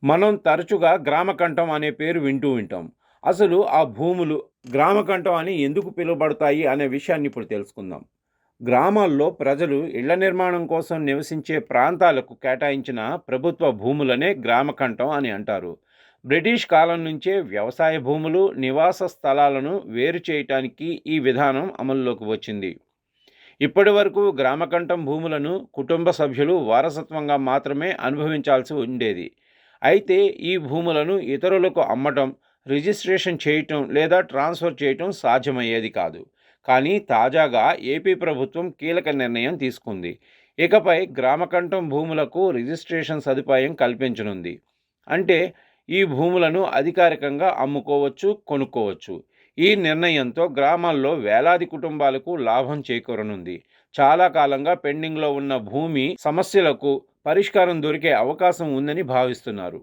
మనం తరచుగా గ్రామకంఠం అనే పేరు వింటూ ఉంటాం. అసలు ఆ భూములు గ్రామకంఠం అని ఎందుకు పిలువబడతాయి అనే విషయాన్ని ఇప్పుడు తెలుసుకుందాం. గ్రామాల్లో ప్రజలు ఇళ్ల నిర్మాణం కోసం నివసించే ప్రాంతాలకు కేటాయించిన ప్రభుత్వ భూములనే గ్రామకంఠం అని అంటారు. బ్రిటిష్ కాలం నుంచే వ్యవసాయ భూములు, నివాస స్థలాలను వేరు చేయటానికి ఈ విధానం అమల్లోకి వచ్చింది. ఇప్పటి వరకు గ్రామకంఠం భూములను కుటుంబ సభ్యులు వారసత్వంగా మాత్రమే అనుభవించాల్సి ఉండేది. అయితే ఈ భూములను ఇతరులకు అమ్మటం, రిజిస్ట్రేషన్ చేయటం లేదా ట్రాన్స్ఫర్ చేయటం సాధ్యమయ్యేది కాదు. కానీ తాజాగా ఏపీ ప్రభుత్వం కీలక నిర్ణయం తీసుకుంది. ఇకపై గ్రామకంఠం భూములకు రిజిస్ట్రేషన్ సదుపాయం కల్పించనుంది. అంటే ఈ భూములను అధికారికంగా అమ్ముకోవచ్చు, కొనుక్కోవచ్చు. ఈ నిర్ణయంతో గ్రామాల్లో వేలాది కుటుంబాలకు లాభం చేకూరనుంది. చాలా కాలంగా పెండింగ్లో ఉన్న భూమి సమస్యలకు పరిష్కారం దొరికే అవకాశం ఉందని భావిస్తున్నారు.